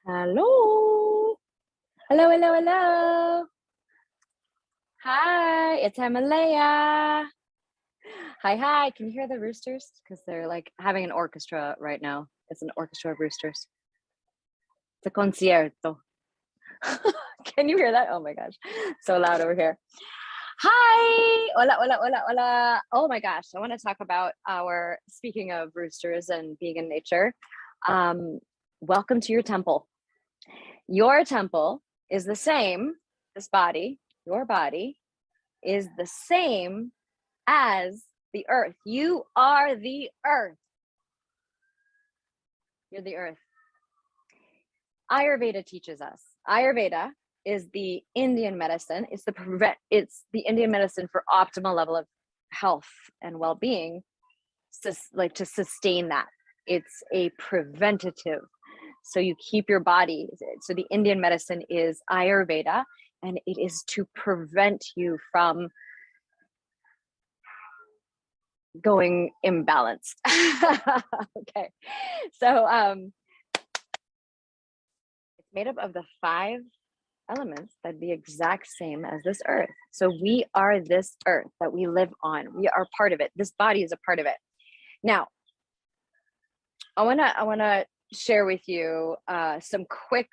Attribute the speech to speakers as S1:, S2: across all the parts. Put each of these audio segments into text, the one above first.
S1: Hello. Hello, hello, hello. Hi, it's Himalaya. Hi, hi. Can you hear the roosters? Because they're like having an orchestra right now. It's an orchestra of roosters. It's a concierto. Can you hear that? Oh my gosh. So loud over here. Hi. Hola, hola, hola, hola. Oh my gosh. I want to talk about speaking of roosters and being in nature. Welcome to your temple. Your temple is the same, this body, your body is the same as the earth. You are the earth. You're the earth. Ayurveda teaches us. Ayurveda is the Indian medicine. It's the Indian medicine for optimal level of health and well-being, to sustain that. It's a preventative. So you keep your body. So the Indian medicine is Ayurveda, and it is to prevent you from going imbalanced. Okay. So it's made up of the 5 elements that are the exact same as this earth. So we are this earth that we live on. We are part of it. This body is a part of it. Now, I wanna share with you a quick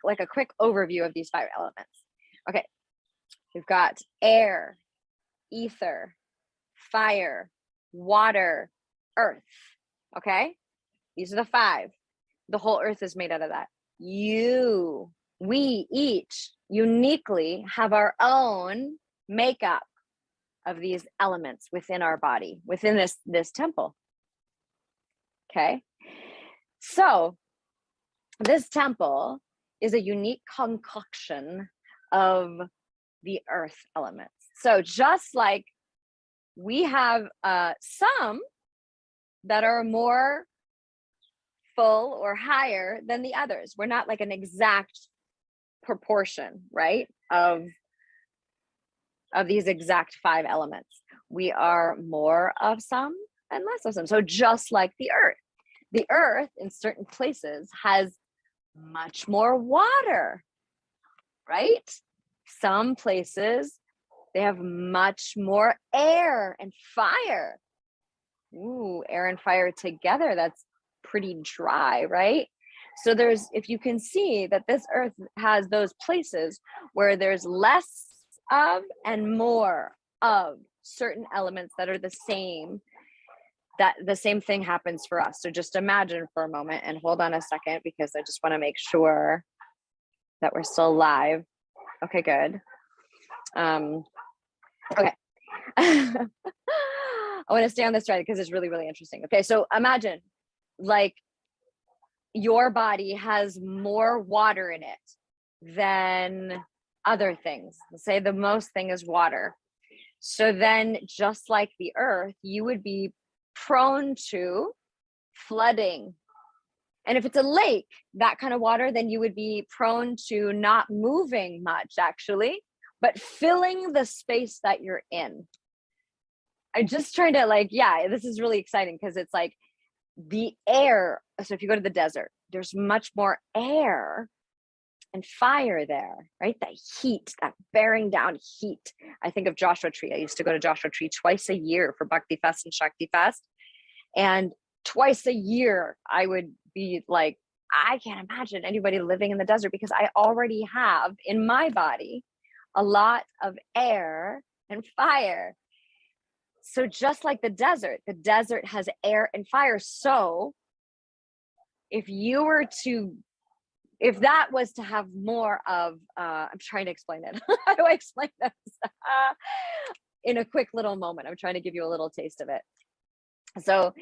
S1: overview of these 5 elements. Okay, we've got air, ether, fire, water, earth. Okay, these are the 5. The whole earth is made out of that. We each uniquely have our own makeup of these elements within our body, within this temple. Okay, so this temple is a unique concoction of the earth elements. So just like we have some that are more full or higher than the others. We're not like an exact proportion, right, of these exact 5 elements. We are more of some and less of some. So just like the earth in certain places has much more water, right? Some places they have much more air and fire. Ooh, air and fire together, that's pretty dry, right? So if you can see that this earth has those places where there's less of and more of certain elements that are the same, that the same thing happens for us. So just imagine for a moment, and hold on a second, because I just want to make sure that we're still live. Okay, good. Okay. I want to stay on this thread because it's really, really interesting. Okay, so imagine like your body has more water in it than other things. Let's say the most thing is water. So then just like the earth, you would be prone to flooding. And if it's a lake, that kind of water, then you would be prone to not moving much actually, but filling the space that you're in. I'm just trying to this is really exciting because it's like the air. So if you go to the desert, there's much more air and fire there, right? That heat, that bearing down heat. I think of Joshua Tree. I used to go to Joshua Tree twice a year for Bhakti Fest and Shakti Fest. And twice a year, I would be like, I can't imagine anybody living in the desert because I already have in my body a lot of air and fire. So just like the desert has air and fire. So if that was to have more of, I'm trying to explain it. How do I explain this? In a quick little moment, I'm trying to give you a little taste of it. So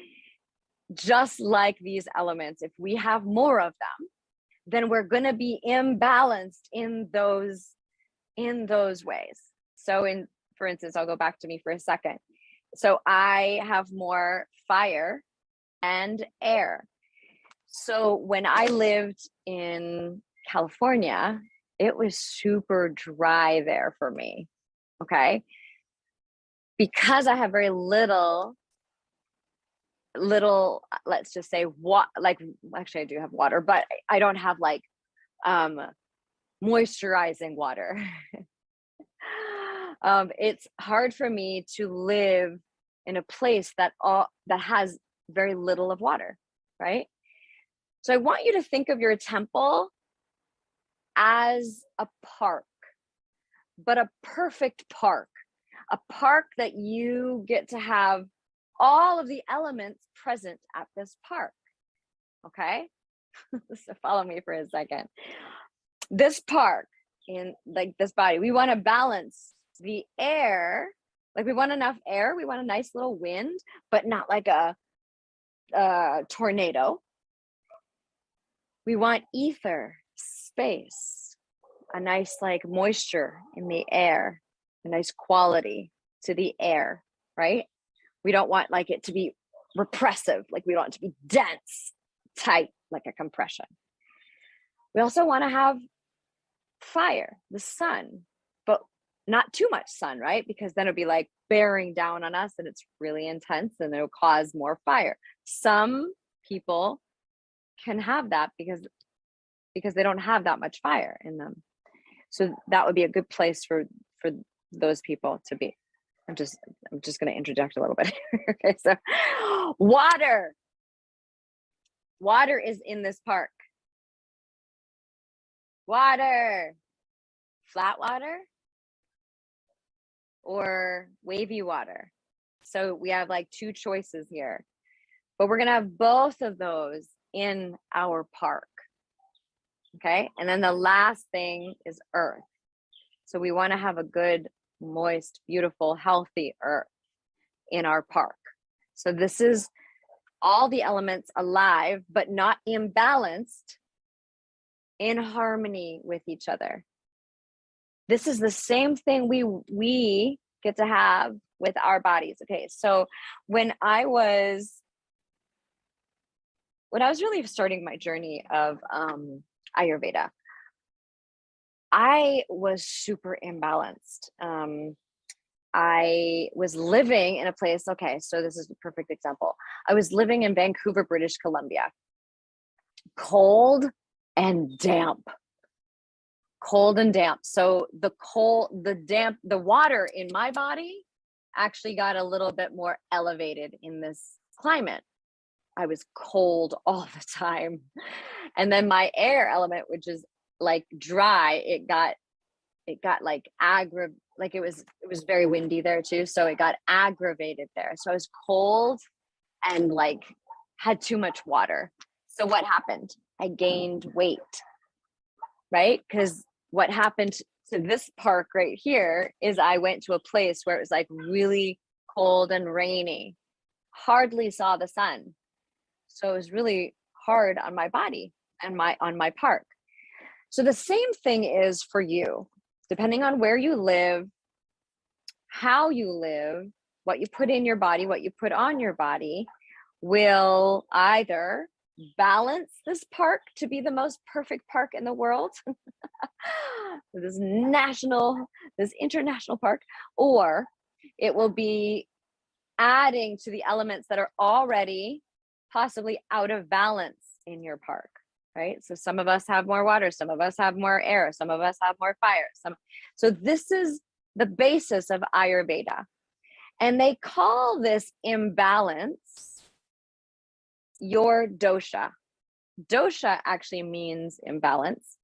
S1: just like these elements, if we have more of them, then we're going to be imbalanced in those ways. So for instance, I'll go back to me for a second. So I have more fire and air. So when I lived in California, it was super dry there for me. Okay. Because I have very little, let's just say, actually I do have water, but I don't have like moisturizing water. It's hard for me to live in a place that has very little of water, right? So I want you to think of your temple as a park, but a perfect park, a park that you get to have all of the elements present at this park. Okay? So follow me for a second. This park, in like this body, we want to balance the air. Like we want enough air, we want a nice little wind, but not like a tornado. We want ether, space, a nice like moisture in the air, a nice quality to the air, right? We don't want like it to be repressive, like we don't want it to be dense, tight, like a compression. We also want to have fire, the sun, but not too much sun, right? Because then it'll be like bearing down on us and it's really intense and it'll cause more fire. Some people can have that because they don't have that much fire in them. So that would be a good place for those people to be. I'm just going to interject a little bit. Okay, so water is in this park. Water, flat water or wavy water. So we have like two choices here, but we're going to have both of those in our park. Okay. And then the last thing is earth. So we want to have a good, moist, beautiful, healthy earth in our park. So this is all the elements alive, but not imbalanced, in harmony with each other. This is the same thing we get to have with our bodies. Okay. So when I was really starting my journey of Ayurveda, I was super imbalanced. I was living in a place, okay, so this is a perfect example. I was living in Vancouver, British Columbia. Cold and damp. So the water in my body actually got a little bit more elevated in this climate. I was cold all the time. And then my air element, which is like dry, it got like it was very windy there too. So it got aggravated there. So I was cold and like had too much water. So what happened? I gained weight, right? Because what happened to this park right here is I went to a place where it was like really cold and rainy, hardly saw the sun. So it was really hard on my body and on my park. So the same thing is for you, depending on where you live, how you live, what you put in your body, what you put on your body will either balance this park to be the most perfect park in the world, this international park, or it will be adding to the elements that are already possibly out of balance in your park, right? So some of us have more water, some of us have more air, some of us have more fire. So this is the basis of Ayurveda. And they call this imbalance your dosha. Dosha actually means imbalance,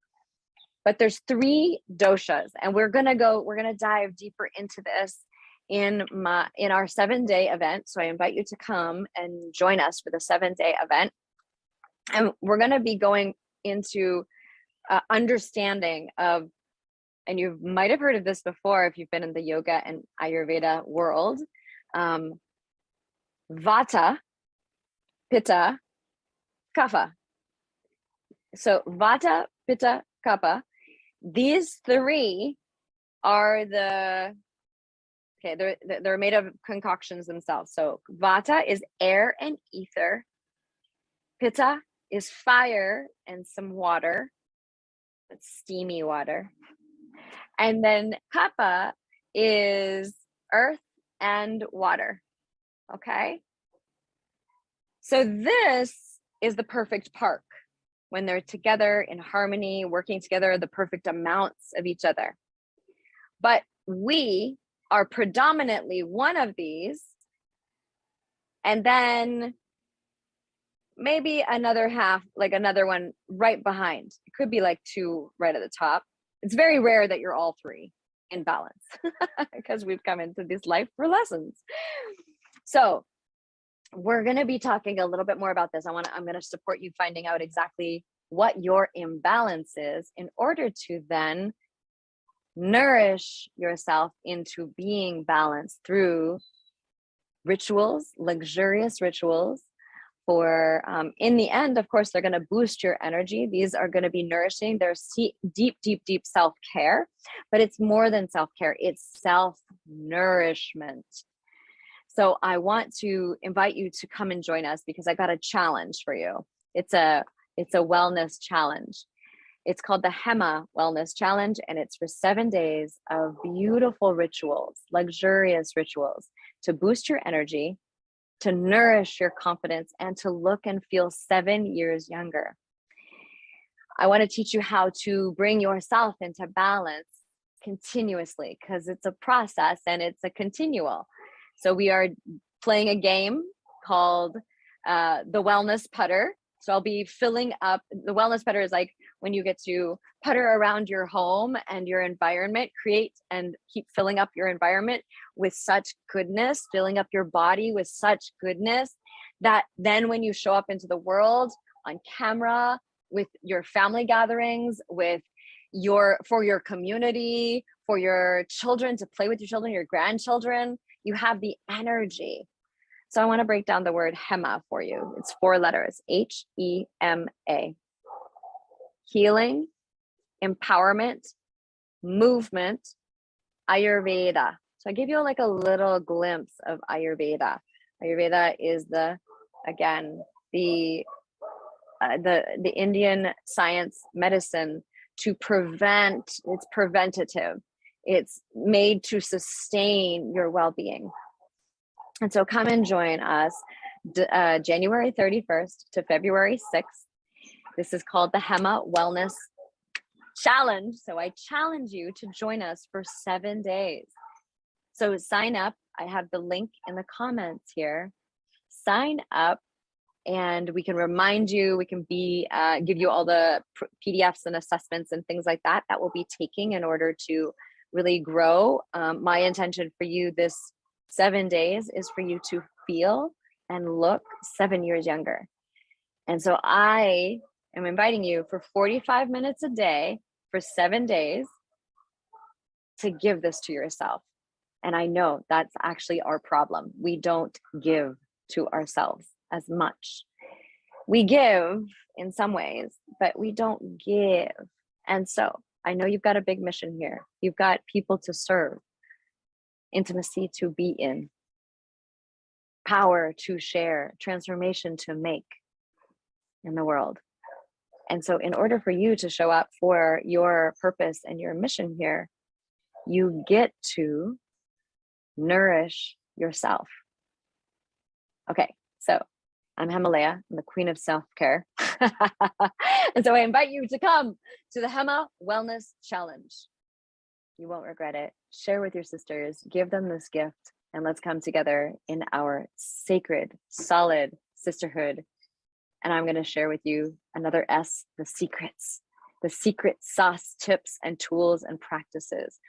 S1: but there's 3 doshas, and we're going to dive deeper into this in our 7-day event. So I invite you to come and join us for the 7-day event. And we're going to be going into understanding of, and you might have heard of this before if you've been in the yoga and Ayurveda world, Vata, Pitta, Kapha. So Vata, Pitta, Kapha, these 3 are they're made of concoctions themselves. So Vata is air and ether. Pitta is fire and some water. That's steamy water. And then Kapha is earth and water. Okay. So this is the perfect park. when they're together in harmony, working together, the perfect amounts of each other. But we are predominantly one of these, and then maybe another half, like another one right behind. It could be like two right at the top. It's very rare that you're all three in balance because we've come into this life for lessons. So we're going to be talking a little bit more about this. I'm going to support you finding out exactly what your imbalance is in order to then nourish yourself into being balanced through rituals, luxurious rituals. For in the end, of course, they're going to boost your energy. These are going to be nourishing. They're deep self-care, but it's more than self-care. It's self-nourishment. So I want to invite you to come and join us because I got a challenge for you. It's a wellness challenge. It's called the Hema Wellness Challenge, and it's for 7 days of beautiful rituals, luxurious rituals to boost your energy, to nourish your confidence, and to look and feel 7 years younger. I want to teach you how to bring yourself into balance continuously because it's a process and it's a continual. So we are playing a game called the Wellness Putter. So I'll be filling up. The Wellness Putter is like when you get to putter around your home and your environment, create and keep filling up your environment with such goodness, filling up your body with such goodness that then when you show up into the world on camera, with your family gatherings, for your community, for your children, to play with your children, your grandchildren, you have the energy. So I want to break down the word Hema for you. It's 4 letters, H-E-M-A. Healing, empowerment, movement, Ayurveda. So I give you like a little glimpse of Ayurveda. Ayurveda is the Indian science medicine to prevent. It's preventative. It's made to sustain your well-being. And so come and join us January 31st to February 6th. This is called the Hema Wellness Challenge. So I challenge you to join us for 7 days. So sign up. I have the link in the comments here. Sign up and we can remind you, we can give you all the PDFs and assessments and things like that we'll be taking in order to really grow. My intention for you this 7 days is for you to feel and look 7 years younger. And so I am inviting you for 45 minutes a day for 7 days to give this to yourself. And I know that's actually our problem. We don't give to ourselves as much. We give in some ways, but we don't give. And so I know you've got a big mission here. You've got people to serve, intimacy to be in, power to share, transformation to make in the world. And so in order for you to show up for your purpose and your mission here, you get to nourish yourself. Okay, so I'm Himalaya, I'm the queen of self-care. And so I invite you to come to the Hema Wellness Challenge. You won't regret it. Share with your sisters, give them this gift, and let's come together in our sacred, solid sisterhood. And I'm going to share with you another S, the secrets, the secret sauce, tips, and tools and practices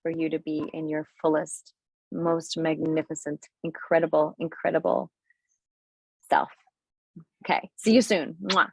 S1: for you to be in your fullest, most magnificent, incredible self. Okay, see you soon. Mwah.